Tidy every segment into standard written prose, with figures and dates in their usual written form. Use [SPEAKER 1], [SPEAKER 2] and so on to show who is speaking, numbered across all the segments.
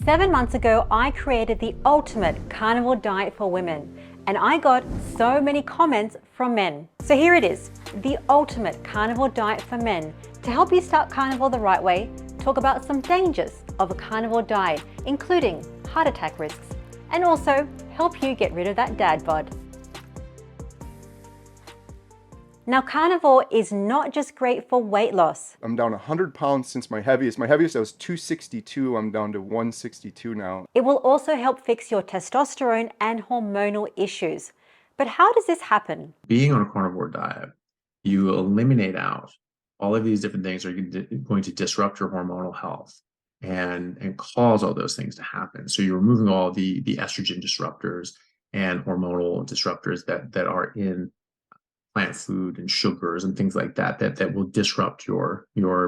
[SPEAKER 1] 7 months ago, I created the ultimate carnivore diet for women, and I got so many comments from men. So here it is, the ultimate carnivore diet for men, to help you start carnivore the right way, talk about some dangers of a carnivore diet, including heart attack risks, and also help you get rid of that dad bod. Now, carnivore is not just great for weight loss.
[SPEAKER 2] I'm down 100 pounds since my heaviest. My heaviest I was 262, I'm down to 162 now.
[SPEAKER 1] It will also help fix your testosterone and hormonal issues. But how does this happen?
[SPEAKER 3] Being on a carnivore diet, you eliminate out all of these different things that are going to disrupt your hormonal health and cause all those things to happen. So you're removing all the estrogen disruptors and hormonal disruptors that are in plant food and sugars and things like that will disrupt your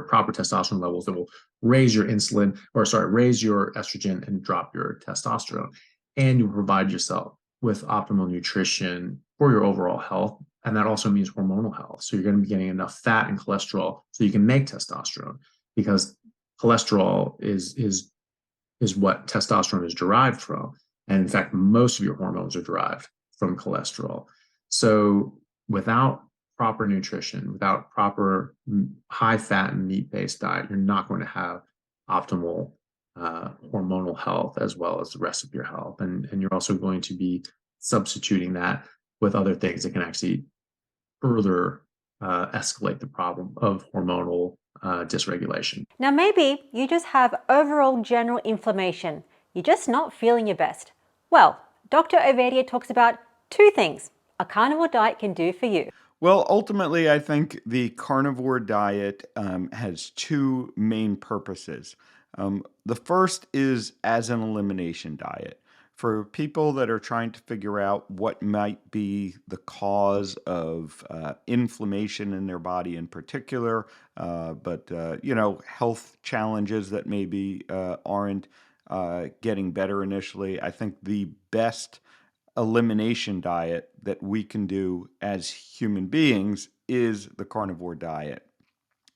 [SPEAKER 3] proper testosterone levels, that will raise your raise your estrogen and drop your testosterone. And you provide yourself with optimal nutrition for your overall health. And that also means hormonal health. So you're going to be getting enough fat and cholesterol so you can make testosterone, because cholesterol is what testosterone is derived from. And in fact, most of your hormones are derived from cholesterol. So without proper nutrition, without proper high fat and meat based diet, you're not going to have optimal hormonal health as well as the rest of your health. And you're also going to be substituting that with other things that can actually further escalate the problem of hormonal dysregulation.
[SPEAKER 1] Now, maybe you just have overall general inflammation. You're just not feeling your best. Well, Dr. Ovadia talks about two things a carnivore diet can do for you.
[SPEAKER 4] Well, ultimately, I think the carnivore diet has two main purposes. The first is as an elimination diet. For people that are trying to figure out what might be the cause of inflammation in their body in particular, but health challenges that maybe aren't getting better initially, I think the best elimination diet that we can do as human beings is the carnivore diet.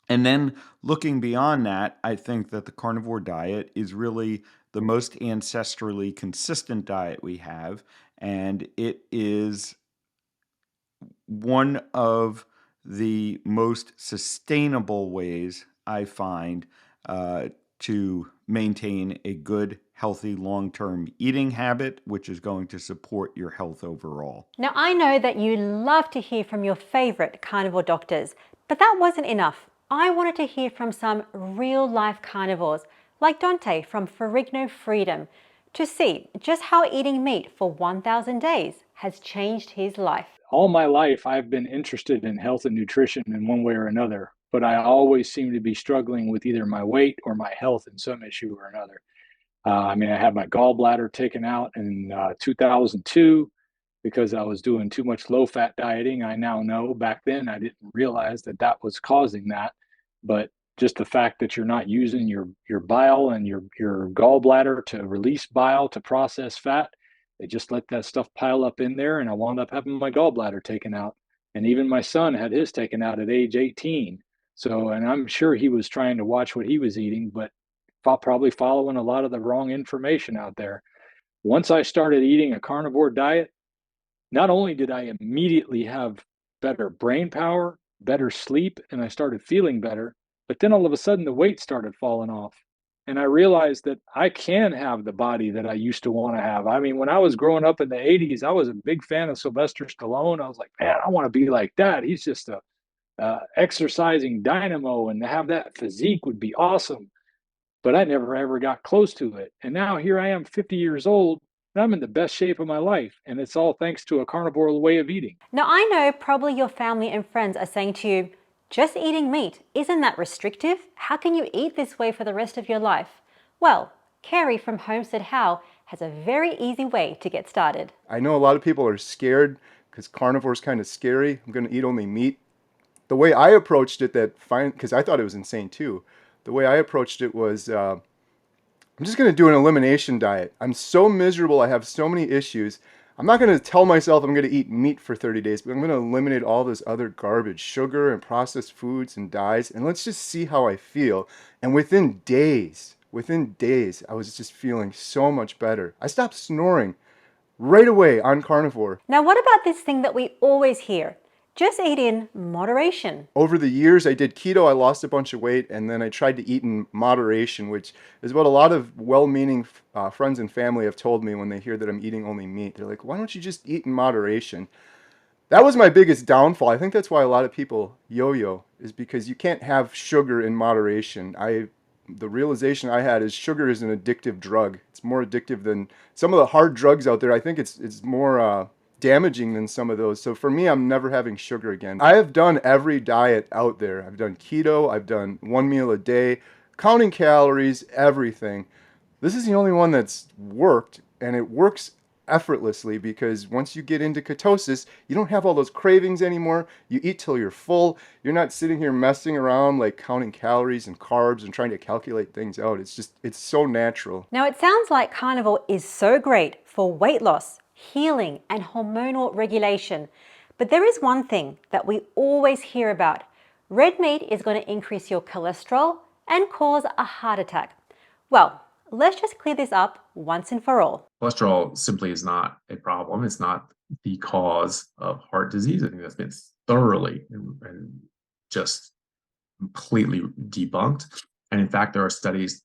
[SPEAKER 4] And then looking beyond that, I think that the carnivore diet is really the most ancestrally consistent diet we have, and it is one of the most sustainable ways I find to maintain a good, healthy, long-term eating habit, which is going to support your health overall.
[SPEAKER 1] Now, I know that you love to hear from your favorite carnivore doctors, but that wasn't enough. I wanted to hear from some real-life carnivores, like Dante from Ferrigno Freedom, to see just how eating meat for 1,000 days has changed his life.
[SPEAKER 5] All my life, I've been interested in health and nutrition in one way or another, but I always seem to be struggling with either my weight or my health in some issue or another. I had my gallbladder taken out in 2002 because I was doing too much low-fat dieting. I now know, back then I didn't realize that was causing that, but just the fact that you're not using your bile and your gallbladder to release bile to process fat, they just let that stuff pile up in there, and I wound up having my gallbladder taken out. And even my son had his taken out at age 18. So, and I'm sure he was trying to watch what he was eating, but probably following a lot of the wrong information out there. Once I started eating a carnivore diet, not only did I immediately have better brain power, better sleep, and I started feeling better, but then all of a sudden the weight started falling off. And I realized that I can have the body that I used to want to have. When I was growing up in the 80s, I was a big fan of Sylvester Stallone. I was like, man, I want to be like that. He's just a exercising dynamo, and to have that physique would be awesome. But I never ever got close to it. And now here I am, 50 years old, and I'm in the best shape of my life. And it's all thanks to a carnivore way of eating.
[SPEAKER 1] Now, I know probably your family and friends are saying to you, just eating meat, isn't that restrictive? How can you eat this way for the rest of your life? Well, Carrie from Homestead How has a very easy way to get started.
[SPEAKER 2] I know a lot of people are scared because carnivore is kind of scary. I'm going to eat only meat. The way I approached it, because I thought it was insane too. The way I approached it was, I'm just going to do an elimination diet. I'm so miserable. I have so many issues. I'm not going to tell myself I'm going to eat meat for 30 days, but I'm going to eliminate all this other garbage, sugar and processed foods and dyes, and let's just see how I feel. And within days, within days, I was just feeling so much better. I stopped snoring right away on carnivore.
[SPEAKER 1] Now, what about this thing that we always hear? Just eat in moderation.
[SPEAKER 2] Over the years, I did keto, I lost a bunch of weight, and then I tried to eat in moderation, which is what a lot of well-meaning friends and family have told me when they hear that I'm eating only meat. They're like, why don't you just eat in moderation? That was my biggest downfall. I think that's why a lot of people yo-yo, is because you can't have sugar in moderation. The realization I had is sugar is an addictive drug. It's more addictive than some of the hard drugs out there. I think it's more damaging than some of those. So for me, I'm never having sugar again. I have done every diet out there. I've done keto, I've done 1 meal a day, counting calories, everything. This is the only one that's worked, and it works effortlessly because once you get into ketosis, you don't have all those cravings anymore. You eat till you're full. You're not sitting here messing around like counting calories and carbs and trying to calculate things out. It's so natural.
[SPEAKER 1] Now, it sounds like carnivore is so great for weight loss, healing, and hormonal regulation. But there is one thing that we always hear about. Red meat is going to increase your cholesterol and cause a heart attack. Well, let's just clear this up once and for all.
[SPEAKER 3] Cholesterol simply is not a problem. It's not the cause of heart disease. I think that's been thoroughly and just completely debunked. And in fact, there are studies,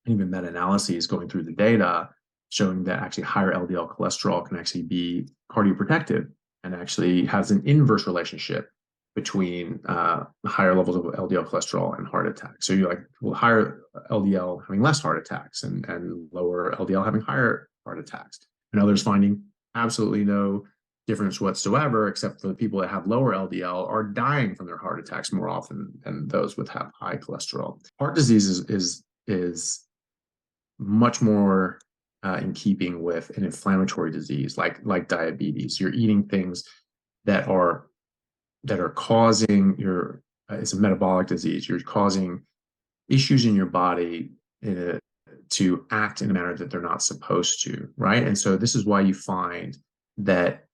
[SPEAKER 3] even meta-analyses going through the data showing that actually higher LDL cholesterol can actually be cardioprotective and actually has an inverse relationship between higher levels of LDL cholesterol and heart attacks. So you're like, well, higher LDL having less heart attacks and lower LDL having higher heart attacks. And others finding absolutely no difference whatsoever, except for the people that have lower LDL are dying from their heart attacks more often than those with have high cholesterol. Heart disease is much more in keeping with an inflammatory disease like diabetes. You're eating things that are causing it's a metabolic disease. You're causing issues in your body to act in a manner that they're not supposed to, right? And so this is why you find that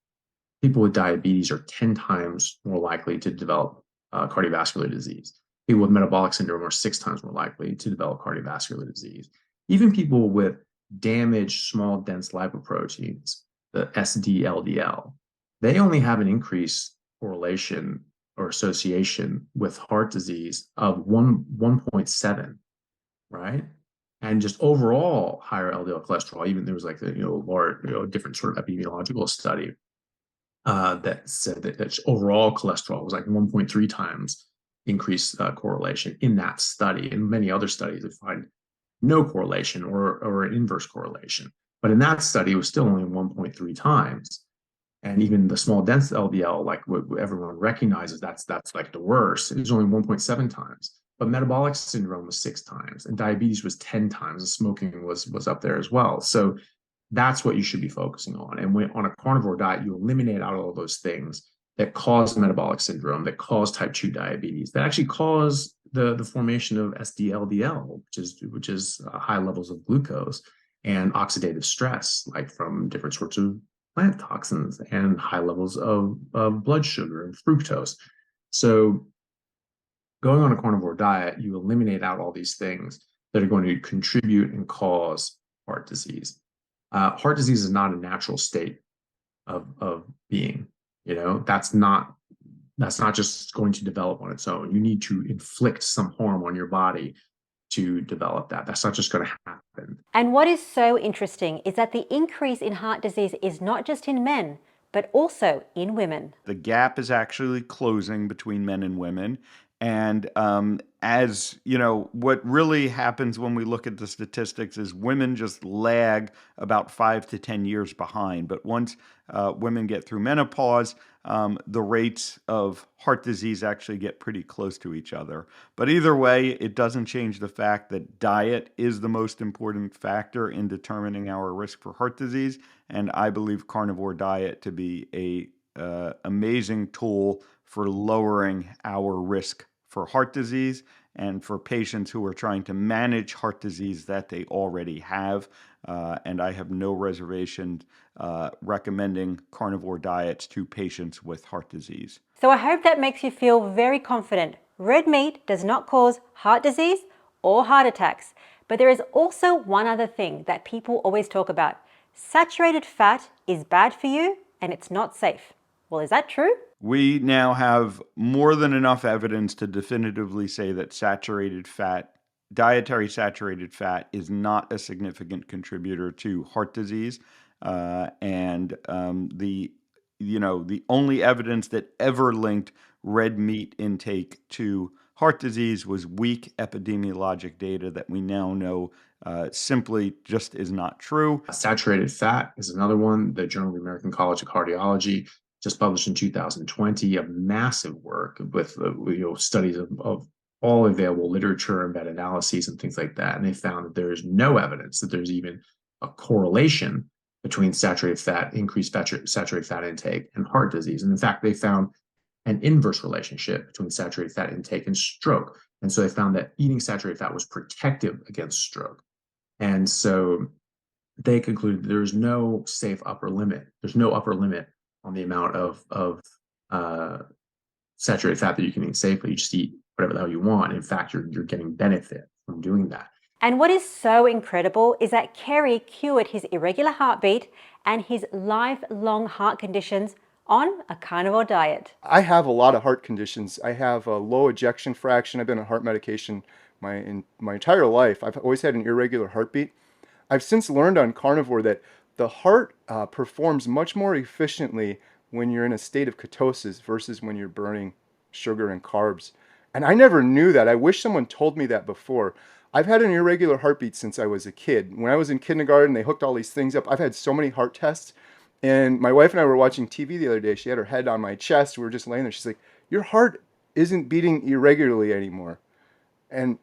[SPEAKER 3] people with diabetes are 10 times more likely to develop cardiovascular disease. People with metabolic syndrome are 6 times more likely to develop cardiovascular disease. Even people with damaged small dense lipoproteins, the SDLDL, they only have an increased correlation or association with heart disease of 1.7, right? And just overall higher LDL cholesterol. Even there was like a different sort of epidemiological study that said that overall cholesterol was like 1.3 times increased correlation in that study. And many other studies that find no correlation or an inverse correlation. But in that study, it was still only 1.3 times. And even the small dense LDL, like what everyone recognizes, that's like the worst. It was only 1.7 times. But metabolic syndrome was 6 times, and diabetes was 10 times, and smoking was up there as well. So that's what you should be focusing on. And when on a carnivore diet, you eliminate out all those things that cause metabolic syndrome, that cause type 2 diabetes, that actually cause the formation of SDLDL, which is high levels of glucose and oxidative stress, like from different sorts of plant toxins and high levels of blood sugar and fructose. So going on a carnivore diet, you eliminate out all these things that are going to contribute and cause heart disease. Heart disease is not a natural state of being. That's not just going to develop on its own. You need to inflict some harm on your body to develop that. That's not just going to happen.
[SPEAKER 1] And what is so interesting is that the increase in heart disease is not just in men, but also in women.
[SPEAKER 4] The gap is actually closing between men and women. And as you know, what really happens when we look at the statistics is women just lag about 5 to 10 years behind. But once women get through menopause, the rates of heart disease actually get pretty close to each other. But either way, it doesn't change the fact that diet is the most important factor in determining our risk for heart disease. And I believe carnivore diet to be a amazing tool for lowering our risk for heart disease and for patients who are trying to manage heart disease that they already have. And I have no reservation recommending carnivore diets to patients with heart disease.
[SPEAKER 1] So I hope that makes you feel very confident. Red meat does not cause heart disease or heart attacks. But there is also one other thing that people always talk about. Saturated fat is bad for you and it's not safe. Well, is that true?
[SPEAKER 4] We now have more than enough evidence to definitively say that saturated fat, dietary saturated fat, is not a significant contributor to heart disease. The only evidence that ever linked red meat intake to heart disease was weak epidemiologic data that we now know simply just is not true.
[SPEAKER 3] Saturated fat is another one. The Journal of the American College of Cardiology just published in 2020 a massive work with studies of all available literature and meta-analyses and things like that. And they found that there is no evidence that there's even a correlation between saturated fat, increased saturated fat intake, and heart disease. And in fact, they found an inverse relationship between saturated fat intake and stroke. And so they found that eating saturated fat was protective against stroke. And so they concluded there's no safe upper limit. There's no upper limit on the amount of saturated fat that you can eat safely. You just eat whatever the hell you want. In fact, you're getting benefit from doing that.
[SPEAKER 1] And what is so incredible is that Kerry cured his irregular heartbeat and his lifelong heart conditions on a carnivore diet.
[SPEAKER 2] I have a lot of heart conditions. I have a low ejection fraction. I've been on heart medication my entire life. I've always had an irregular heartbeat. I've since learned on carnivore that the heart performs much more efficiently when you're in a state of ketosis versus when you're burning sugar and carbs. And I never knew that. I wish someone told me that before. I've had an irregular heartbeat since I was a kid. When I was in kindergarten, they hooked all these things up. I've had so many heart tests. And my wife and I were watching TV the other day. She had her head on my chest. We were just laying there. She's like, your heart isn't beating irregularly anymore. And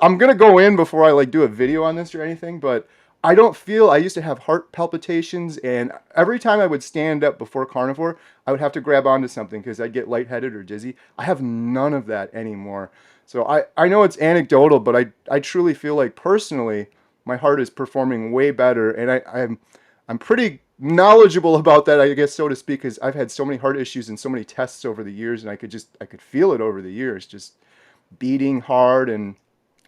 [SPEAKER 2] I'm going to go in before I do a video on this or anything, but I used to have heart palpitations, and every time I would stand up before carnivore, I would have to grab onto something because I'd get lightheaded or dizzy. I have none of that anymore. So I know it's anecdotal, but I truly feel like personally, my heart is performing way better, and I'm pretty knowledgeable about that, I guess, so to speak, because I've had so many heart issues and so many tests over the years, and I could feel it over the years, just beating hard and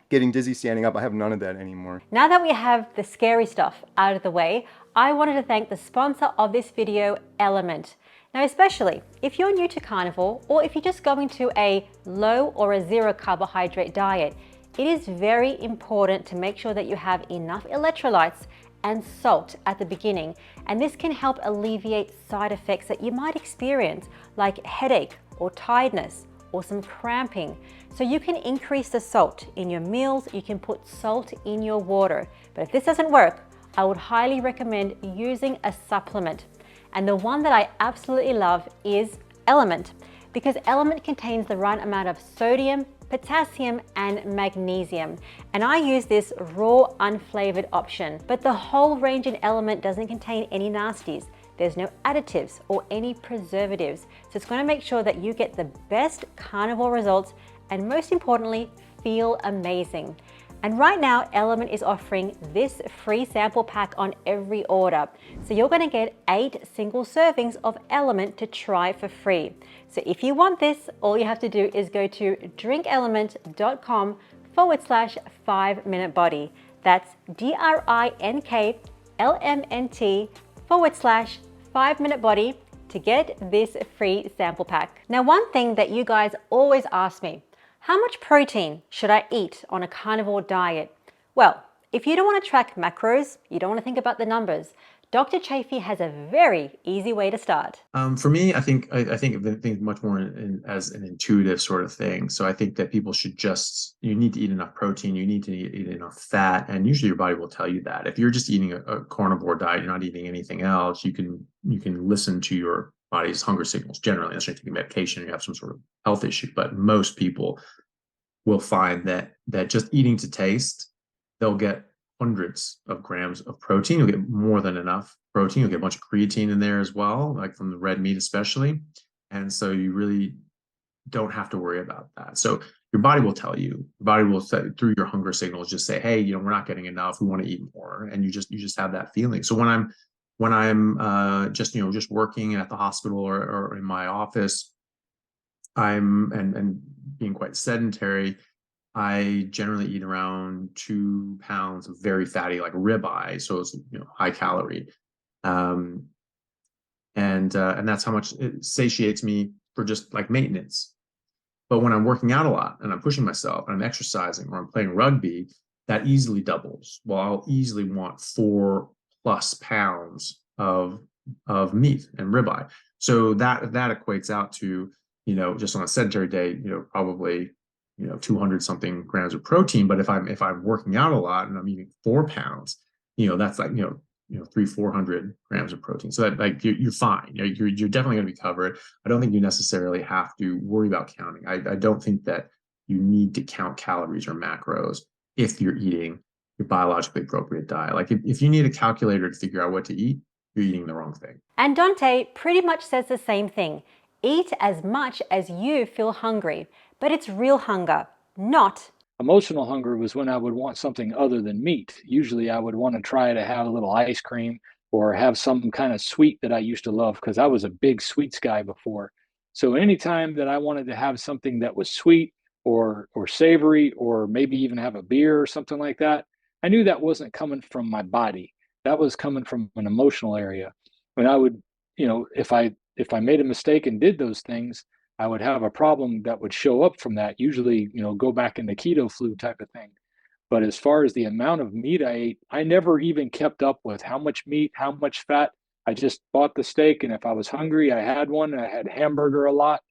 [SPEAKER 2] getting dizzy standing up. I have none of that anymore.
[SPEAKER 1] Now that we have the scary stuff out of the way, I wanted to thank the sponsor of this video, Element. Now, especially if you're new to carnivore or if you're just going to a low or a zero carbohydrate diet, it is very important to make sure that you have enough electrolytes and salt at the beginning, and this can help alleviate side effects that you might experience, like headache or tiredness or some cramping. So you can increase the salt in your meals, you can put salt in your water. But if this doesn't work, I would highly recommend using a supplement. And the one that I absolutely love is Element, because Element contains the right amount of sodium, potassium, and magnesium. And I use this raw, unflavored option. But the whole range in Element doesn't contain any nasties. There's no additives or any preservatives. So it's going to make sure that you get the best carnivore results and, most importantly, feel amazing. And right now, Element is offering this free sample pack on every order. So you're going to get 8 single servings of Element to try for free. So if you want this, all you have to do is go to drinkelement.com/5-minute body. That's DRINKLMNT/5-minute body to get this free sample pack. Now, one thing that you guys always ask me, how much protein should I eat on a carnivore diet? Well, if you don't want to track macros, you don't want to think about the numbers, Dr. Chafee has a very easy way to start.
[SPEAKER 3] For me, I think much more as an intuitive sort of thing. So I think that people should you need to eat enough protein, you need to eat enough fat, and usually your body will tell you that. If you're just eating a carnivore diet, you're not eating anything else, you can listen to your body's hunger signals generally, unless you're taking medication or you have some sort of health issue. But most people will find that just eating to taste, they'll get hundreds of grams of protein. You'll get more than enough protein. You'll get a bunch of creatine in there as well, like from the red meat especially. And so you really don't have to worry about that. So your body will tell you. Your body will say, through your hunger signals, just say, hey, we're not getting enough. We want to eat more. And you just have that feeling. So when I'm just working at the hospital or in my office, and being quite sedentary, I generally eat around 2 pounds of very fatty, like ribeye, so it's high calorie, um, and that's how much it satiates me for just like maintenance. But when I'm working out a lot and I'm pushing myself and I'm exercising or I'm playing rugby, that easily doubles. Well, I'll easily want 4+ pounds of meat and ribeye. So that equates out to, just on a sedentary day, probably 200 something grams of protein. But if I'm working out a lot and I'm eating 4 pounds, that's like 300-400 grams of protein. So that, like, you're fine. You're definitely going to be covered. I don't think you necessarily have to worry about counting. I don't think that you need to count calories or macros if you're eating your biologically appropriate diet. Like, if you need a calculator to figure out what to eat, you're eating the wrong thing.
[SPEAKER 1] And Dante pretty much says the same thing. Eat as much as you feel hungry, but it's real hunger, not
[SPEAKER 5] Emotional hunger was when I would want something other than meat. Usually I would want to try to have a little ice cream or have some kind of sweet that I used to love because I was a big sweets guy before. So anytime that I wanted to have something that was sweet or savory or maybe even have a beer or something like that, I knew that wasn't coming from my body. That was coming from an emotional area. When I would, if I made a mistake and did those things, I would have a problem that would show up from that, usually, go back into keto flu type of thing. But as far as the amount of meat I ate, I never even kept up with how much meat, how much fat. I just bought the steak, and if I was hungry, I had one. I had hamburger a lot.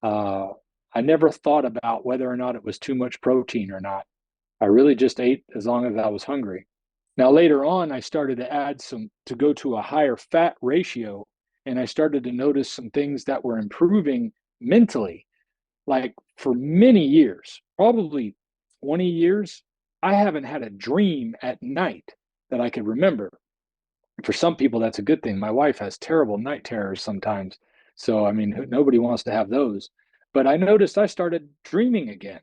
[SPEAKER 5] Uh, I never thought about whether or not it was too much protein or not. I really just ate as long as I was hungry. Now, later on, I started to add to go to a higher fat ratio, and I started to notice some things that were improving mentally. Like for many years, probably 20 years, I haven't had a dream at night that I could remember. For some people, that's a good thing. My wife has terrible night terrors sometimes. So, I mean, nobody wants to have those. But I noticed I started dreaming again.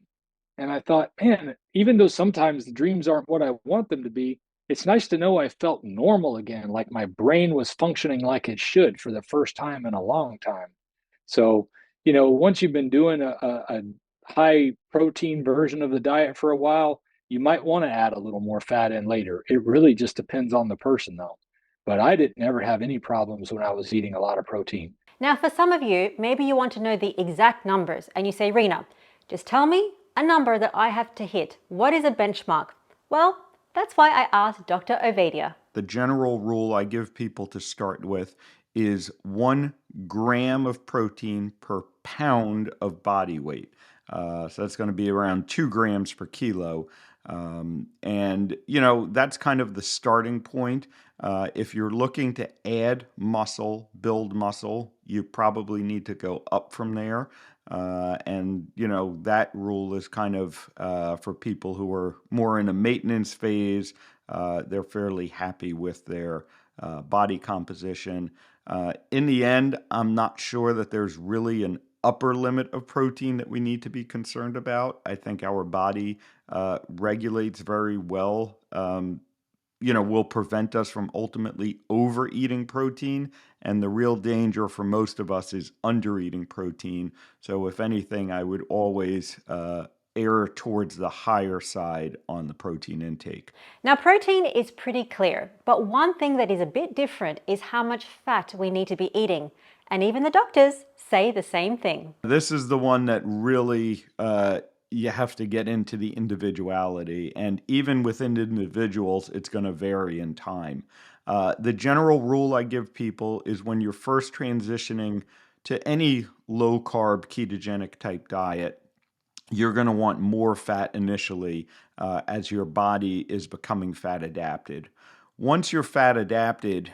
[SPEAKER 5] And I thought, man, even though sometimes the dreams aren't what I want them to be, it's nice to know I felt normal again, like my brain was functioning like it should for the first time in a long time. So, once you've been doing a high protein version of the diet for a while, you might want to add a little more fat in later. It really just depends on the person, though. But I didn't ever have any problems when I was eating a lot of protein.
[SPEAKER 1] Now, for some of you, maybe you want to know the exact numbers and you say, Rena, just tell me a number that I have to hit. What is a benchmark? Well, that's why I asked Dr. Ovadia.
[SPEAKER 4] The general rule I give people to start with is 1 gram of protein per pound of body weight. So that's going to be around 2 grams per kilo. And, that's kind of the starting point. If you're looking to add muscle, build muscle, you probably need to go up from there. That rule is kind of for people who are more in a maintenance phase. They're fairly happy with their body composition. In the end, I'm not sure that there's really an upper limit of protein that we need to be concerned about. I think our body regulates very well. Will prevent us from ultimately overeating protein. And the real danger for most of us is undereating protein. So if anything, I would always err towards the higher side on the protein intake.
[SPEAKER 1] Now, protein is pretty clear, but one thing that is a bit different is how much fat we need to be eating. And even the doctors say the same thing.
[SPEAKER 4] This is the one that really you have to get into the individuality. And even within individuals, it's going to vary in time. The general rule I give people is when you're first transitioning to any low-carb ketogenic type diet, you're going to want more fat initially as your body is becoming fat adapted. Once you're fat adapted,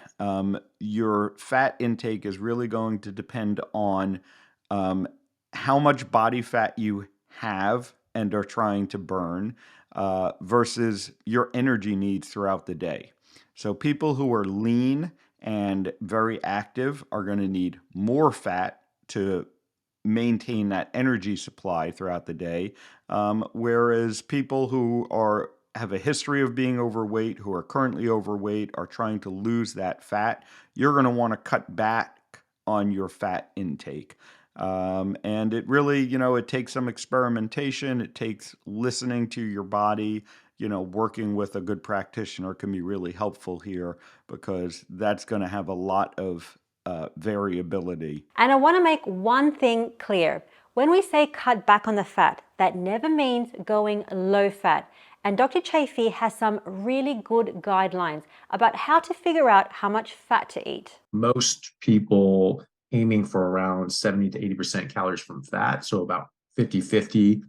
[SPEAKER 4] your fat intake is really going to depend on how much body fat you have and are trying to burn versus your energy needs throughout the day. So people who are lean and very active are going to need more fat to maintain that energy supply throughout the day, whereas people who have a history of being overweight, who are currently overweight, are trying to lose that fat, you're going to want to cut back on your fat intake. And it really, it takes some experimentation. It takes listening to your body. Working with a good practitioner can be really helpful here because that's going to have a lot of variability.
[SPEAKER 1] And I want to make one thing clear. When we say cut back on the fat, that never means going low fat. And Dr. Chafee has some really good guidelines about how to figure out how much fat to eat.
[SPEAKER 3] Most people aiming for around 70 to 80% calories from fat. So about 50-50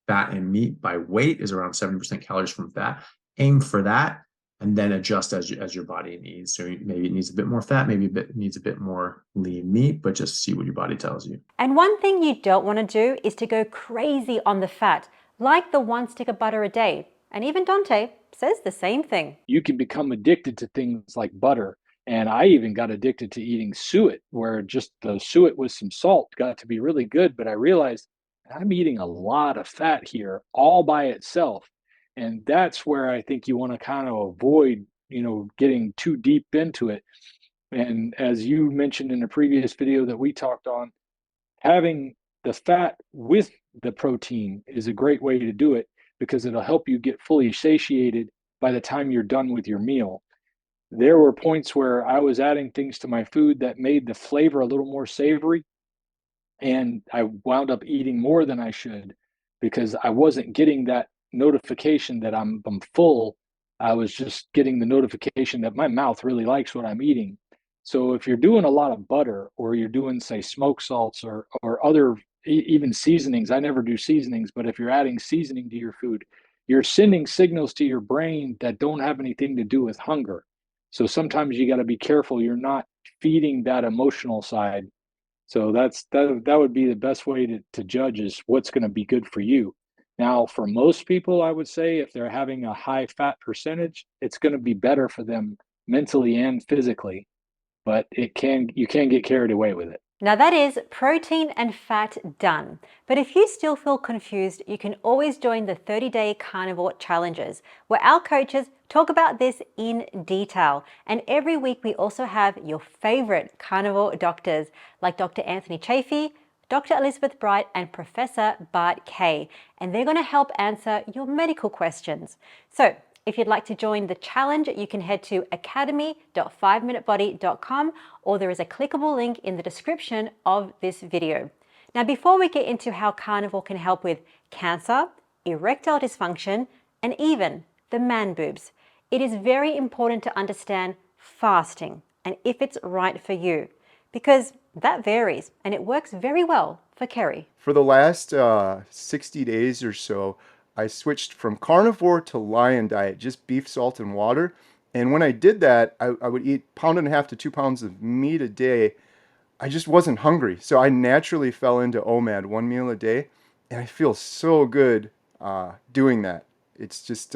[SPEAKER 3] fat and meat by weight is around 70% calories from fat. Aim for that and then adjust as your body needs. So maybe it needs a bit more fat, maybe it needs a bit more lean meat, but just see what your body tells you.
[SPEAKER 1] And one thing you don't want to do is to go crazy on the fat, like the 1 stick of butter a day. And even Dante says the same thing.
[SPEAKER 5] You can become addicted to things like butter. And I even got addicted to eating suet, where just the suet with some salt got to be really good. But I realized I'm eating a lot of fat here all by itself. And that's where I think you want to kind of avoid, getting too deep into it. And as you mentioned in a previous video that we talked on, having the fat with the protein is a great way to do it because it'll help you get fully satiated by the time you're done with your meal. There were points where I was adding things to my food that made the flavor a little more savory, and I wound up eating more than I should because I wasn't getting that notification that I'm full. I was just getting the notification that my mouth really likes what I'm eating. So if you're doing a lot of butter or you're doing, say, smoke salts or other even seasonings, I never do seasonings, but if you're adding seasoning to your food, you're sending signals to your brain that don't have anything to do with hunger. So sometimes you got to be careful you're not feeding that emotional side. So that would be the best way to judge is what's going to be good for you. Now, for most people, I would say if they're having a high fat percentage, it's going to be better for them mentally and physically, but you can get carried away with it.
[SPEAKER 1] Now that is protein and fat done. But if you still feel confused, you can always join the 30-day carnivore challenges, where our coaches talk about this in detail. And every week we also have your favorite carnivore doctors like Dr. Anthony Chafee, Dr. Elizabeth Bright, and Professor Bart Kay. And they're going to help answer your medical questions. So if you'd like to join the challenge, you can head to academy.5minutebody.com, or there is a clickable link in the description of this video. Now, before we get into how carnivore can help with cancer, erectile dysfunction, and even the man boobs, it is very important to understand fasting and if it's right for you, because that varies and it works very well for Kerry.
[SPEAKER 2] For the last 60 days or so, I switched from carnivore to lion diet, just beef, salt, and water. And when I did that, I would eat 1.5 pounds to 2 pounds of meat a day. I just wasn't hungry. So I naturally fell into OMAD, 1 meal a day. And I feel so good doing that. It's just,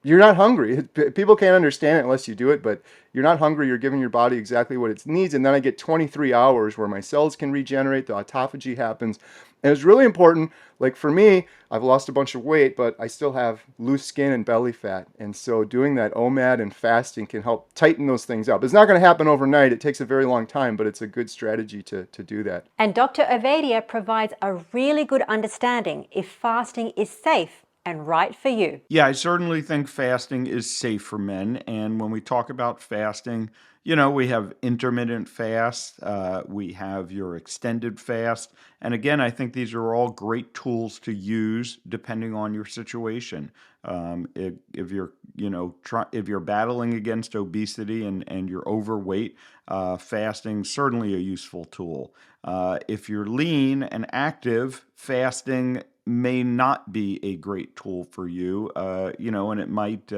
[SPEAKER 2] you're not hungry. People can't understand it unless you do it, but you're not hungry. You're giving your body exactly what it needs. And then I get 23 hours where my cells can regenerate, the autophagy happens. And it's really important. Like for me, I've lost a bunch of weight, but I still have loose skin and belly fat. And so doing that OMAD and fasting can help tighten those things up. It's not going to happen overnight. It takes a very long time, but it's a good strategy to do that.
[SPEAKER 1] And Dr. Ovadia provides a really good understanding if fasting is safe and right for you.
[SPEAKER 4] Yeah, I certainly think fasting is safe for men. And when we talk about fasting, we have intermittent fast, we have your extended fast. And again, I think these are all great tools to use depending on your situation. If you're, if you're battling against obesity and you're overweight, fasting certainly a useful tool. If you're lean and active, fasting may not be a great tool for you, and it might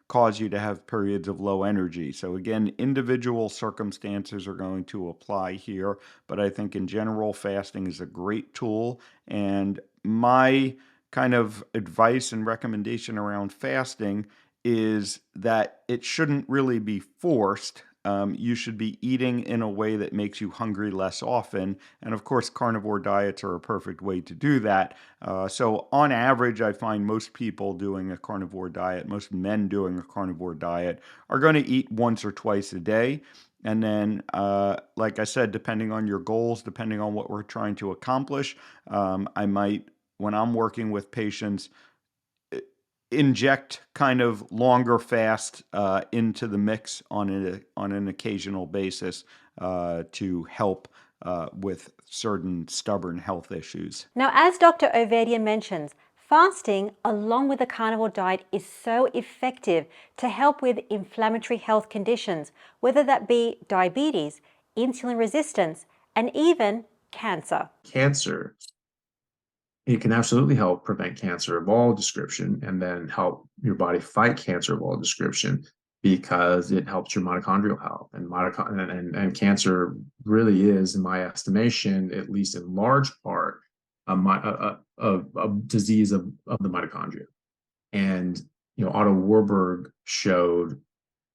[SPEAKER 4] cause you to have periods of low energy. So again, individual circumstances are going to apply here, but I think in general, fasting is a great tool. And my kind of advice and recommendation around fasting is that it shouldn't really be forced. You should be eating in a way that makes you hungry less often. And of course, carnivore diets are a perfect way to do that. So on average, I find most people doing a carnivore diet, most men doing a carnivore diet, are going to eat once or twice a day. And then, like I said, depending on your goals, depending on what we're trying to accomplish, I might, when I'm working with patients, inject kind of longer fast into the mix on an occasional basis to help with certain stubborn health issues.
[SPEAKER 1] Now, as Dr. Ovadia mentions, fasting along with the carnivore diet is so effective to help with inflammatory health conditions, whether that be diabetes, insulin resistance, and even cancer.
[SPEAKER 3] Cancer, it can absolutely help prevent cancer of all description and then help your body fight cancer of all description because it helps your mitochondrial health. And cancer really is, in my estimation, at least in large part, a disease of the mitochondria. And Otto Warburg showed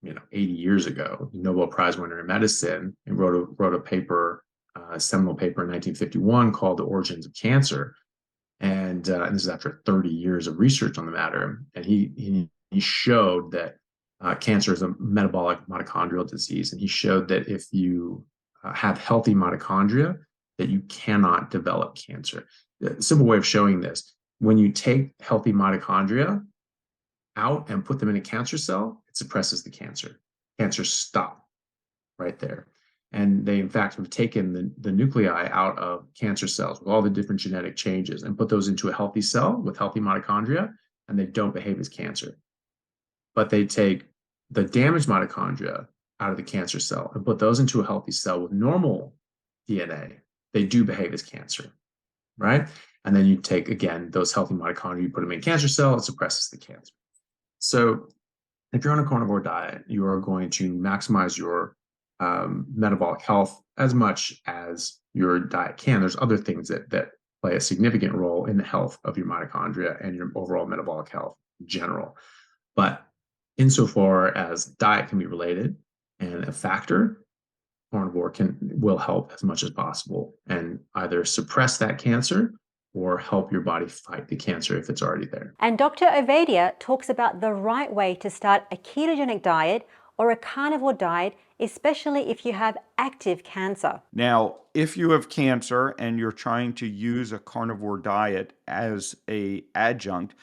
[SPEAKER 3] 80 years ago, Nobel Prize winner in medicine, and wrote a paper, a seminal paper in 1951 called "The Origins of Cancer." And this is after 30 years of research on the matter. And he showed that cancer is a metabolic mitochondrial disease. And he showed that if you have healthy mitochondria, that you cannot develop cancer. The simple way of showing this, when you take healthy mitochondria out and put them in a cancer cell, it suppresses the cancer. Cancer stop right there. And they, in fact, have taken the nuclei out of cancer cells with all the different genetic changes and put those into a healthy cell with healthy mitochondria, and they don't behave as cancer. But they take the damaged mitochondria out of the cancer cell and put those into a healthy cell with normal DNA. They do behave as cancer, right? And then you take, again, those healthy mitochondria, you put them in a cancer cell, it suppresses the cancer. So if you're on a carnivore diet, you are going to maximize your metabolic health as much as your diet can. There's other things that play a significant role in the health of your mitochondria and your overall metabolic health in general. But insofar as diet can be related and a factor, carnivore will help as much as possible and either suppress that cancer or help your body fight the cancer if it's already there.
[SPEAKER 1] And Dr. Ovadia talks about the right way to start a ketogenic diet or a carnivore diet, especially if you have active cancer.
[SPEAKER 4] Now, if you have cancer and you're trying to use a carnivore diet as an adjunct,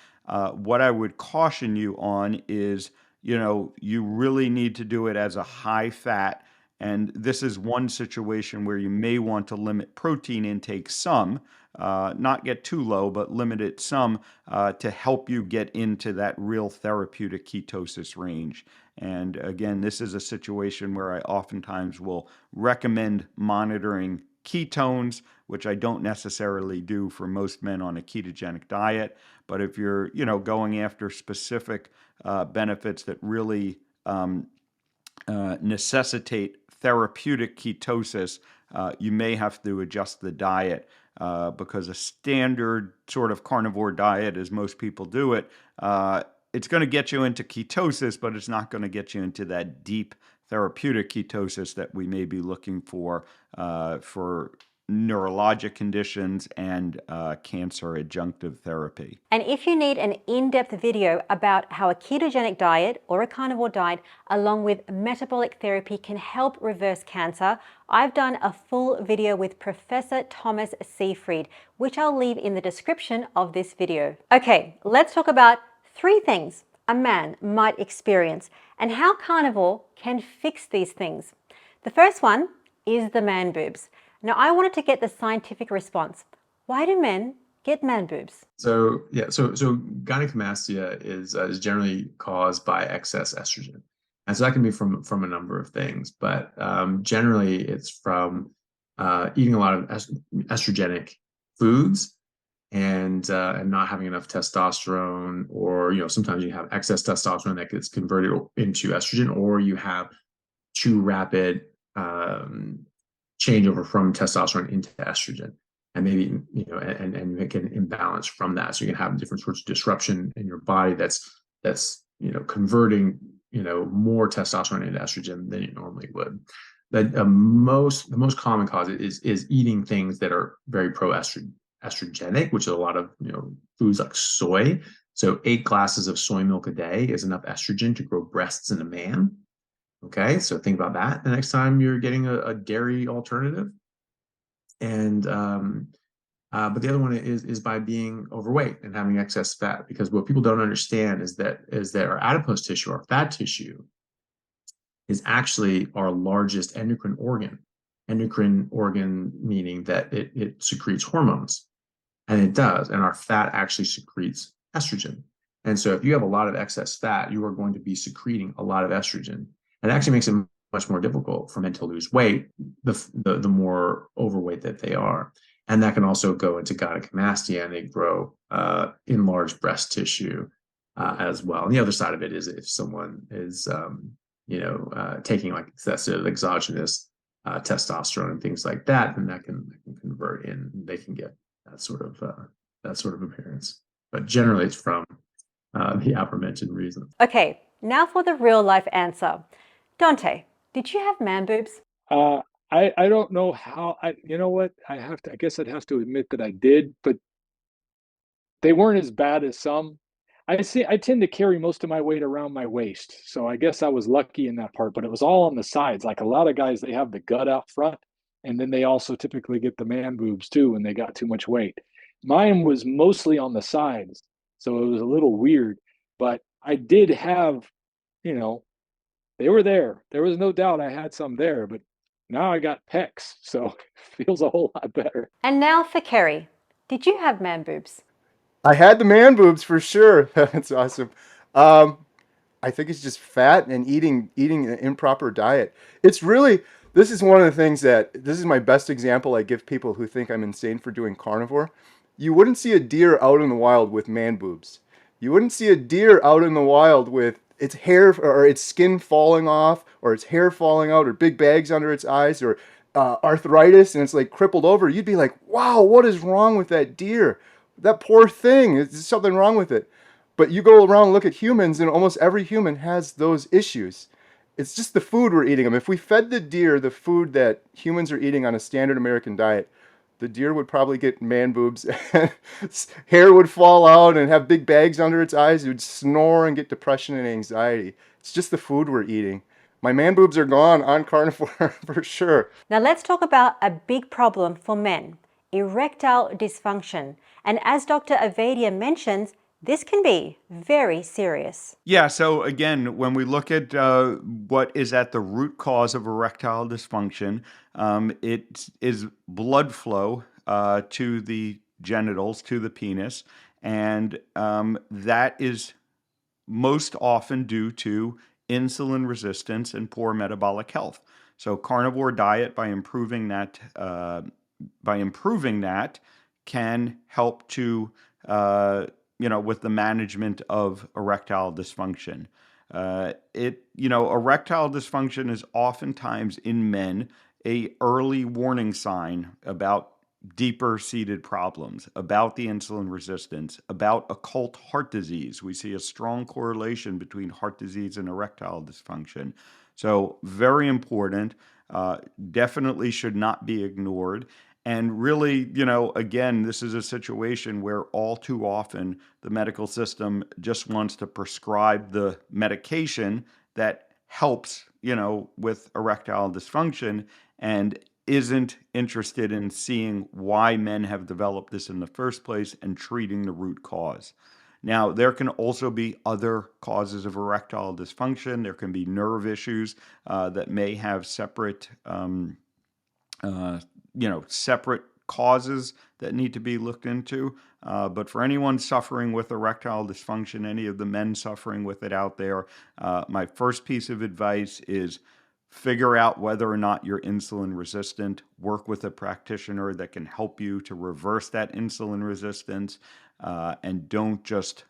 [SPEAKER 4] what I would caution you on is, you really need to do it as a high fat. And this is one situation where you may want to limit protein intake some, not get too low, but limit it some to help you get into that real therapeutic ketosis range. And again, this is a situation where I oftentimes will recommend monitoring ketones, which I don't necessarily do for most men on a ketogenic diet. But if you're, going after specific benefits that really necessitate therapeutic ketosis, you may have to adjust the diet because a standard sort of carnivore diet, as most people do it, it's going to get you into ketosis, but it's not going to get you into that deep therapeutic ketosis that we may be looking for neurologic conditions and cancer adjunctive therapy.
[SPEAKER 1] And if you need an in-depth video about how a ketogenic diet or a carnivore diet along with metabolic therapy can help reverse cancer, I've done a full video with Professor Thomas Seyfried, which I'll leave in the description of this video. Okay, let's talk about 3 things a man might experience and how carnivore can fix these things. The first one is the man boobs. Now, I wanted to get the scientific response. Why do men get man boobs?
[SPEAKER 3] So gynecomastia is generally caused by excess estrogen, and so that can be from a number of things. But generally, it's from eating a lot of estrogenic foods and not having enough testosterone, or sometimes you have excess testosterone that gets converted into estrogen, or you have too rapid changeover from testosterone into estrogen, and maybe and make an imbalance from that. So you can have different sorts of disruption in your body that's converting more testosterone into estrogen than you normally would. The most common cause is eating things that are very estrogenic, which is a lot of foods like soy. So 8 glasses of soy milk a day is enough estrogen to grow breasts in a man. Okay, so think about that the next time you're getting a dairy alternative. And but the other one is by being overweight and having excess fat, because what people don't understand is that our adipose tissue, our fat tissue, is actually our largest endocrine organ. Endocrine organ meaning that it secretes hormones, and it does. And our fat actually secretes estrogen. And so if you have a lot of excess fat, you are going to be secreting a lot of estrogen. And it actually makes it much more difficult for men to lose weight the more overweight that they are. And that can also go into gynecomastia, and they grow enlarged breast tissue as well. And the other side of it is if someone is taking like excessive exogenous testosterone and things like that, then that can convert in. They can get that sort of appearance. But generally, it's from the aforementioned reasons.
[SPEAKER 1] Okay, now for the real life answer. Dante, did you have man boobs?
[SPEAKER 5] I don't know how you know what I guess I'd have to admit that I did, but they weren't as bad as some. I tend to carry most of my weight around my waist, so I guess I was lucky in that part. But it was all on the sides. Like a lot of guys, they have the gut out front, and then they also typically get the man boobs too when they got too much weight. Mine was mostly on the sides, so it was a little weird. But I did have, you know, they were there. There was no doubt I had some there, but now I got pecs, so it feels a whole lot better.
[SPEAKER 1] And now for Kerry. Did you have man boobs?
[SPEAKER 2] I had the man boobs for sure. That's awesome. Um, I think it's just fat and eating an improper diet. It's really, this is one of the things that this is my best example I give people who think I'm insane for doing carnivore. You wouldn't see a deer out in the wild with man boobs. You wouldn't see a deer out in the wild with its hair or its skin falling off or its hair falling out or big bags under its eyes or arthritis and it's like crippled over. You'd be like, wow, what is wrong with that deer? That poor thing. There's something wrong with it. But you go around and look at humans, and almost every human has those issues. It's just the food we're eating them. If we fed the deer the food that humans are eating on a standard American diet, the deer would probably get man boobs, and hair would fall out and have big bags under its eyes. It would snore and get depression and anxiety. It's just the food we're eating. My man boobs are gone on carnivore for sure.
[SPEAKER 1] Now let's talk about a big problem for men, erectile dysfunction. And as Dr. Avadia mentions, this can be very serious.
[SPEAKER 4] Yeah, so again, when we look at what is at the root cause of erectile dysfunction, it is blood flow to the genitals, to the penis, and that is most often due to insulin resistance and poor metabolic health. So carnivore diet, by improving that, can help to with the management of erectile dysfunction. Erectile dysfunction is oftentimes in men a early warning sign about deeper seated problems, about the insulin resistance, about occult heart disease. We see a strong correlation between heart disease and erectile dysfunction. So very important, definitely should not be ignored. And really, again, this is a situation where all too often the medical system just wants to prescribe the medication that helps, with erectile dysfunction and isn't interested in seeing why men have developed this in the first place and treating the root cause. Now, there can also be other causes of erectile dysfunction. There can be nerve issues that may have separate separate causes that need to be looked into. But for anyone suffering with erectile dysfunction, any of the men suffering with it out there, my first piece of advice is figure out whether or not you're insulin resistant. Work with a practitioner that can help you to reverse that insulin resistance, and don't just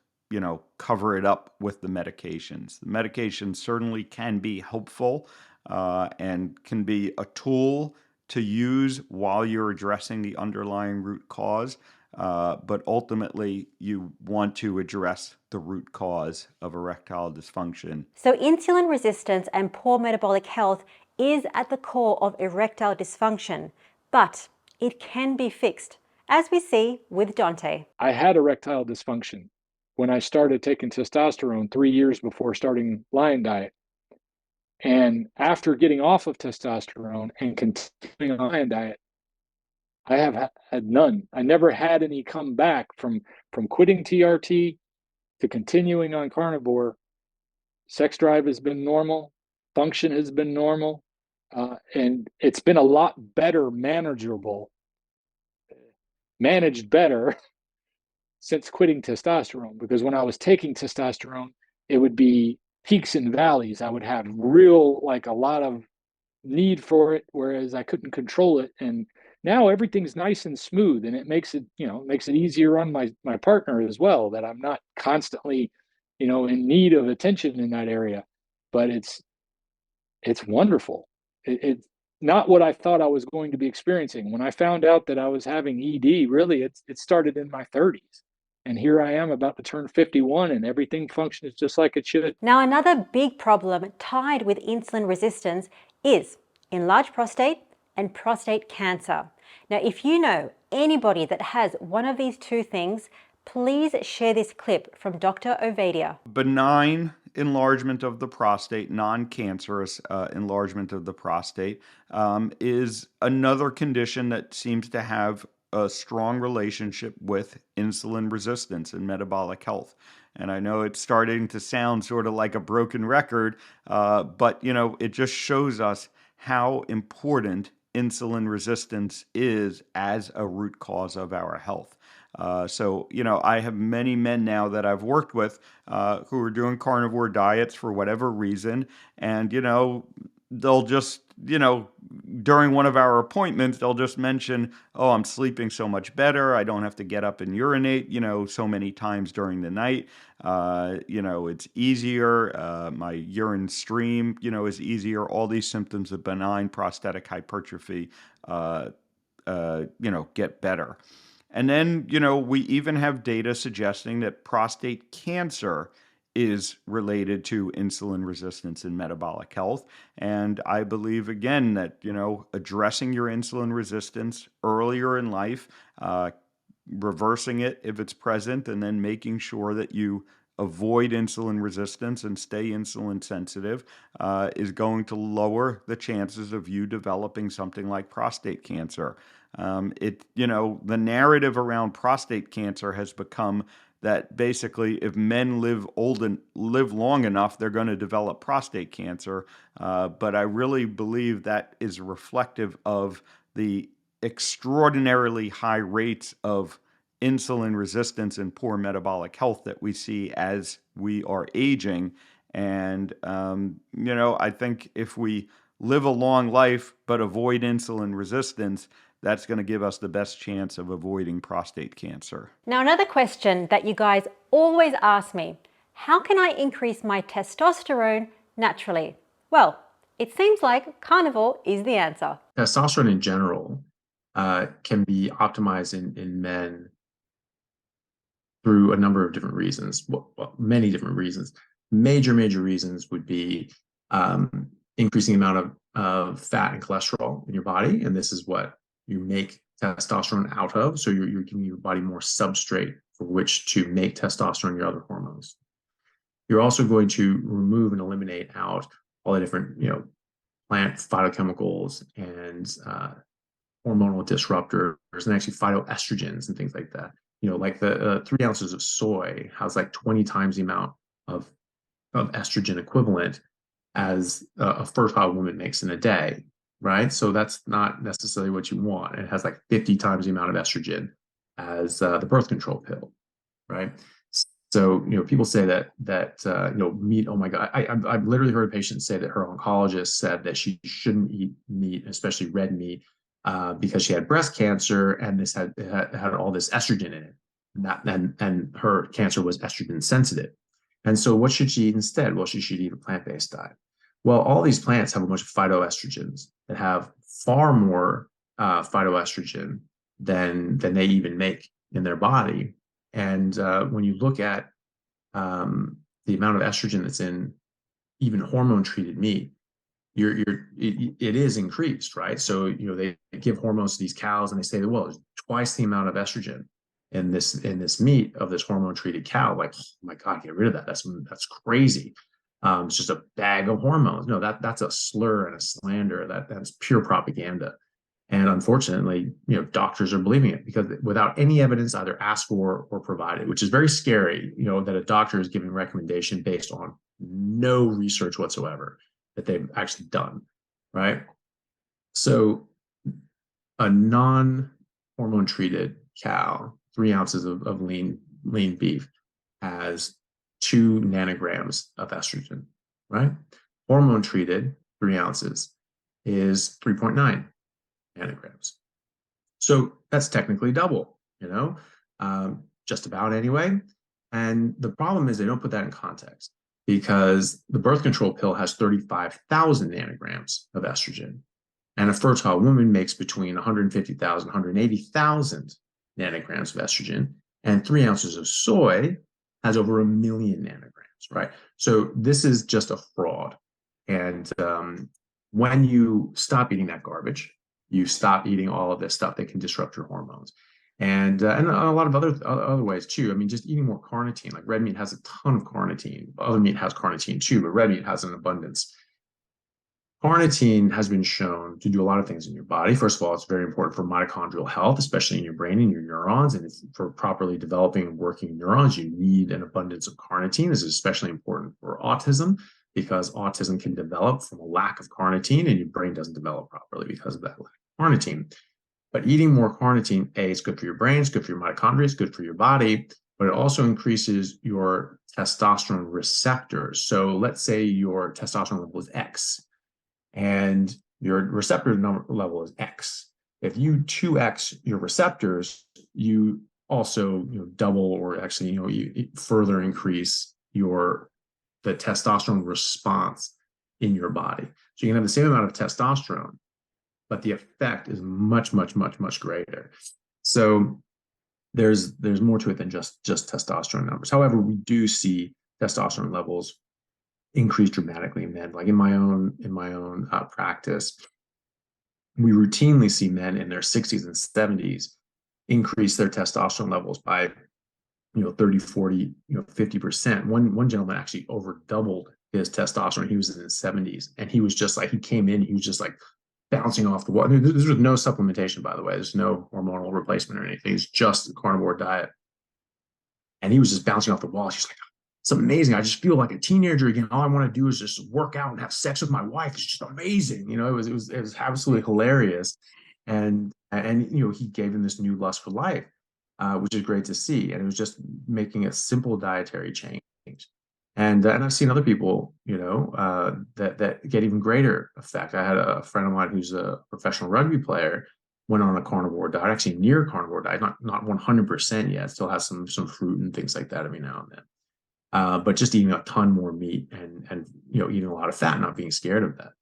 [SPEAKER 4] cover it up with the medications. The medications certainly can be helpful and can be a tool to use while you're addressing the underlying root cause. But ultimately, you want to address the root cause of erectile dysfunction.
[SPEAKER 1] So insulin resistance and poor metabolic health is at the core of erectile dysfunction, but it can be fixed, as we see with Dante.
[SPEAKER 5] I had erectile dysfunction when I started taking testosterone 3 years before starting Lion Diet. And after getting off of testosterone and continuing on a diet, I have had none. I never had any come back from quitting TRT to continuing on carnivore. Sex drive has been normal, function has been normal, and it's been a lot better managed better since quitting testosterone. Because when I was taking testosterone, it would be peaks and valleys. I would have like a lot of need for it, whereas I couldn't control it. And now everything's nice and smooth, and it makes it easier on my partner as well, that I'm not constantly, in need of attention in that area. But it's wonderful. It's not what I thought I was going to be experiencing. When I found out that I was having ED, really, it started in my 30s. And here I am about to turn 51, and everything functions just like it should.
[SPEAKER 1] Now, another big problem tied with insulin resistance is enlarged prostate and prostate cancer. Now, if you know anybody that has one of these two things, please share this clip from Dr. Ovadia.
[SPEAKER 4] Benign enlargement of the prostate, non-cancerous enlargement of the prostate, is another condition that seems to have a strong relationship with insulin resistance and metabolic health. And I know it's starting to sound sort of like a broken record, but it just shows us how important insulin resistance is as a root cause of our health. So, I have many men now that I've worked with who are doing carnivore diets for whatever reason. And, they'll just, during one of our appointments, they'll just mention, oh, I'm sleeping so much better. I don't have to get up and urinate, so many times during the night. It's easier. My urine stream, is easier. All these symptoms of benign prostatic hypertrophy, get better. And then, we even have data suggesting that prostate cancer is related to insulin resistance and metabolic health. And I believe, again, that, addressing your insulin resistance earlier in life, reversing it if it's present, and then making sure that you avoid insulin resistance and stay insulin sensitive is going to lower the chances of you developing something like prostate cancer. The narrative around prostate cancer has become that basically if men live long enough, they're going to develop prostate cancer. But I really believe that is reflective of the extraordinarily high rates of insulin resistance and poor metabolic health that we see as we are aging. And, I think if we live a long life but avoid insulin resistance, that's going to give us the best chance of avoiding prostate cancer.
[SPEAKER 1] Now, another question that you guys always ask me, how can I increase my testosterone naturally? Well, it seems like carnivore is the answer.
[SPEAKER 3] Testosterone in general can be optimized in men through a number of different reasons. Well, many different reasons. Major reasons would be increasing the amount of fat and cholesterol in your body, and this is what you make testosterone out of. So you're giving your body more substrate for which to make testosterone and your other hormones. You're also going to remove and eliminate out all the different, plant phytochemicals and hormonal disruptors, and actually phytoestrogens and things like that. Like the 3 ounces of soy has like 20 times the amount of estrogen equivalent as a fertile woman makes in a day, right? So that's not necessarily what you want. It has like 50 times the amount of estrogen as the birth control pill, right? So, people say that meat, oh my God, I've literally heard a patient say that her oncologist said that she shouldn't eat meat, especially red meat, because she had breast cancer and this had all this estrogen in it. And her cancer was estrogen sensitive. And so what should she eat instead? Well, she should eat a plant-based diet. Well, all these plants have a bunch of phytoestrogens that have far more phytoestrogen than they even make in their body. And when you look at the amount of estrogen that's in even hormone-treated meat, it is increased, right? So they give hormones to these cows, and they say that, well, there's twice the amount of estrogen in this meat of this hormone-treated cow. Like, oh my God, get rid of that. That's crazy. It's just a bag of hormones. No, that's a slur and a slander. That's pure propaganda. And unfortunately, doctors are believing it because without any evidence either asked for or provided, which is very scary, that a doctor is giving recommendation based on no research whatsoever that they've actually done, right? So a non-hormone treated cow, 3 ounces of lean beef has 2 nanograms of estrogen, right? Hormone treated, 3 ounces is 3.9 nanograms. So that's technically double, just about anyway. And the problem is they don't put that in context because the birth control pill has 35,000 nanograms of estrogen. And a fertile woman makes between 150,000, 180,000 nanograms of estrogen. And 3 ounces of soy has over 1 million nanograms, right? So this is just a fraud. And when you stop eating that garbage, you stop eating all of this stuff that can disrupt your hormones. And a lot of other ways too. I mean, just eating more carnitine, like red meat has a ton of carnitine. Other meat has carnitine too, but red meat has an abundance. Carnitine has been shown to do a lot of things in your body. First of all, it's very important for mitochondrial health, especially in your brain and your neurons. And for properly developing and working neurons, you need an abundance of carnitine. This is especially important for autism because autism can develop from a lack of carnitine and your brain doesn't develop properly because of that lack of carnitine. But eating more carnitine, A, is good for your brain, it's good for your mitochondria, it's good for your body, but it also increases your testosterone receptors. So let's say your testosterone level is X and your receptor level is X. If you 2X your receptors, you also double or actually you further increase the testosterone response in your body. So you can have the same amount of testosterone, but the effect is much, much, much, much greater. So there's more to it than just testosterone numbers. However, we do see testosterone levels increase dramatically in men. Like in my own practice, we routinely see men in their 60s and 70s increase their testosterone levels by 30, 40, 50%. One gentleman actually over doubled his testosterone. He was in his 70s, and he was just like, he came in, he was just like bouncing off the wall. This was no supplementation, by the way. There's no hormonal replacement or anything. It's just a carnivore diet. And he was just bouncing off the wall. She's like, it's amazing. I just feel like a teenager again. All I want to do is just work out and have sex with my wife. It's just amazing. It was absolutely hilarious. And he gave him this new lust for life, which is great to see. And it was just making a simple dietary change. And I've seen other people, that get even greater effect. I had a friend of mine who's a professional rugby player, went on a carnivore diet, actually near carnivore diet, not 100% yet. Still has some fruit and things like that every now and then. But just eating a ton more meat and eating a lot of fat, not being scared of that.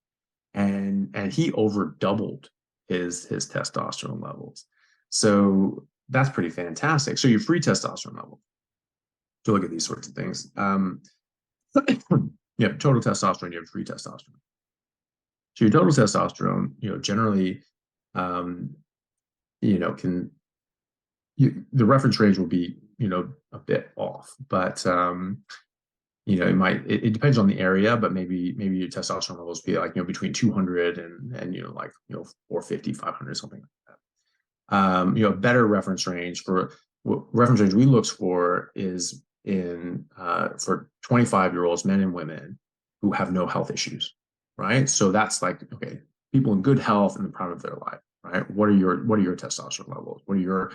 [SPEAKER 3] And he over doubled his testosterone levels. So that's pretty fantastic. So your free testosterone level, to look at these sorts of things. You have total testosterone, you have free testosterone. So your total testosterone, generally, the reference range will be, a bit off, but it depends on the area, but maybe your testosterone levels be like, between 200 and 450, 500, something like that. A better reference range we look for is for 25-year-olds, men and women who have no health issues, right? So that's like, okay, people in good health in the prime of their life, right? What are your testosterone levels? What are your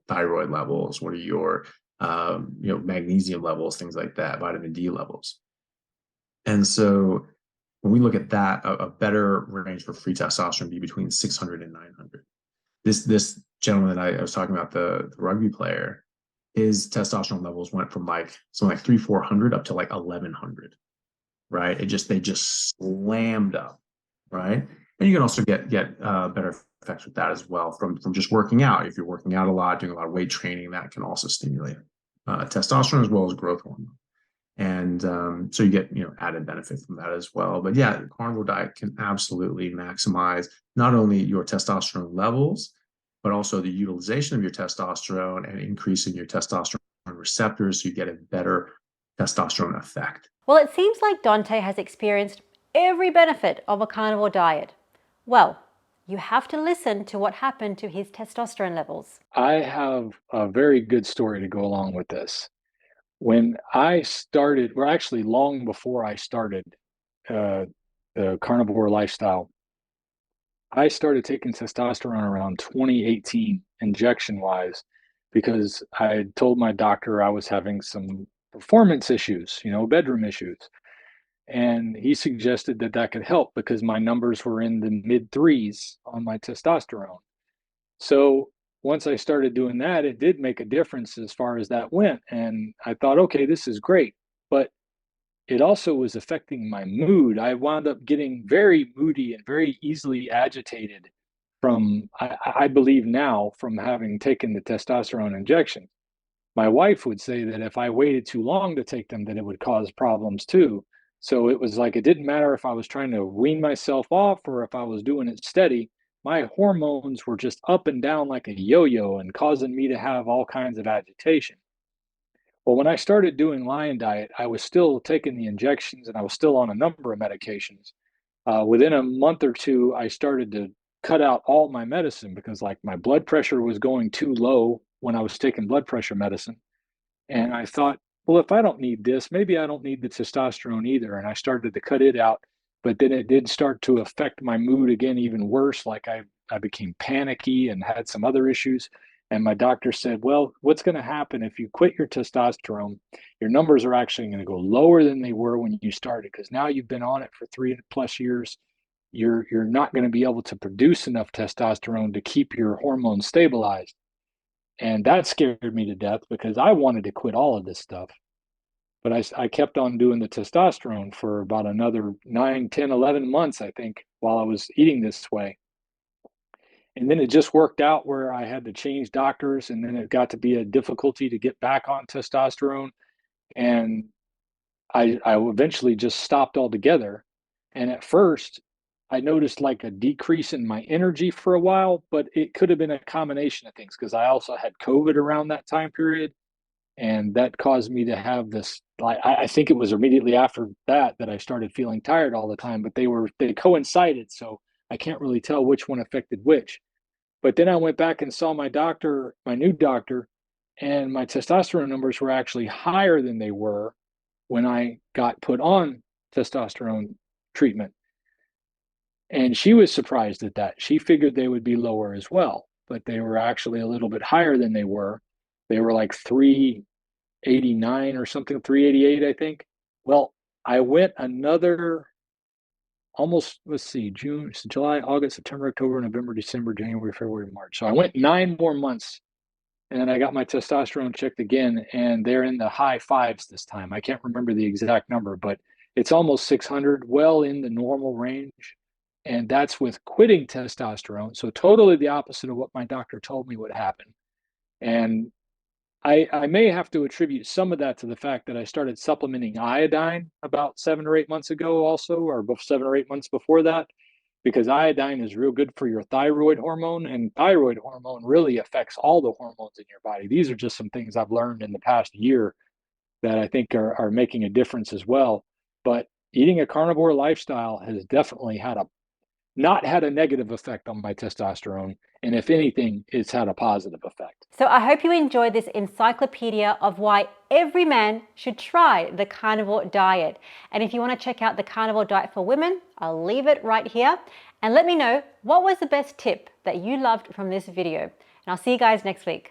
[SPEAKER 3] thyroid levels? What are your magnesium levels, things like that, vitamin D levels? And so when we look at that, a better range for free testosterone would be between 600 and 900. This gentleman that I was talking about, the rugby player, his testosterone levels went from something like 300-400 up to like 1100, right? They just slammed up, right? And you can also get better effects with that as well from just working out. If you're working out a lot, doing a lot of weight training, that can also stimulate testosterone as well as growth hormone. And so you get added benefit from that as well. But yeah, the carnivore diet can absolutely maximize not only your testosterone levels, but also the utilization of your testosterone and increasing your testosterone receptors, so you get a better testosterone effect.
[SPEAKER 1] Well, it seems like Dante has experienced every benefit of a carnivore diet. Well, you have to listen to what happened to his testosterone levels.
[SPEAKER 5] I have a very good story to go along with this. When I started, or actually long before I started uh, the carnivore lifestyle, I started taking testosterone around 2018, injection wise, because I told my doctor I was having some performance issues, bedroom issues. And he suggested that that could help because my numbers were in the mid threes on my testosterone. So once I started doing that, it did make a difference as far as that went. And I thought, okay, this is great. But it also was affecting my mood. I wound up getting very moody and very easily agitated from, I believe now, from having taken the testosterone injection. My wife would say that if I waited too long to take them, then it would cause problems too. So it was like it didn't matter if I was trying to wean myself off or if I was doing it steady. My hormones were just up and down like a yo-yo and causing me to have all kinds of agitation. Well, when I started doing Lion Diet, I was still taking the injections and I was still on a number of medications. Within a month or two, I started to cut out all my medicine because, like, my blood pressure was going too low when I was taking blood pressure medicine. And I thought, well, if I don't need this, maybe I don't need the testosterone either. And I started to cut it out. But then it did start to affect my mood again, even worse. Like I became panicky and had some other issues. And my doctor said, well, what's going to happen if you quit your testosterone? Your numbers are actually going to go lower than they were when you started because now you've been on it for 3+ years. You're not going to be able to produce enough testosterone to keep your hormones stabilized. And that scared me to death because I wanted to quit all of this stuff. But I kept on doing the testosterone for about another 9, 10, 11 months, I think, while I was eating this way. And then it just worked out where I had to change doctors. And then it got to be a difficulty to get back on testosterone. And I eventually just stopped altogether. And at first, I noticed like a decrease in my energy for a while, but it could have been a combination of things because I also had COVID around that time period. And that caused me to have this, like, I think it was immediately after that I started feeling tired all the time, but they coincided. So I can't really tell which one affected which. But then I went back and saw my doctor, my new doctor, and my testosterone numbers were actually higher than they were when I got put on testosterone treatment. And she was surprised at that. She figured they would be lower as well, but they were actually a little bit higher than they were. They were like 389 or something, 388, I think. Well, I went another almost, let's see, June, July, August, September, October, November, December, January, February, March. So I went 9 more months and then I got my testosterone checked again, and they're in the high fives this time. I can't remember the exact number, but it's almost 600, well in the normal range. And that's with quitting testosterone. So totally the opposite of what my doctor told me would happen. And I may have to attribute some of that to the fact that I started supplementing iodine about 7 or 8 months ago, also, or 7 or 8 months before that, because iodine is real good for your thyroid hormone, and thyroid hormone really affects all the hormones in your body. These are just some things I've learned in the past year that I think are making a difference as well. But eating a carnivore lifestyle has definitely not had a negative effect on my testosterone. And if anything, it's had a positive effect.
[SPEAKER 1] So I hope you enjoyed this encyclopedia of why every man should try the carnivore diet. And if you want to check out the carnivore diet for women, I'll leave it right here. And let me know what was the best tip that you loved from this video. And I'll see you guys next week.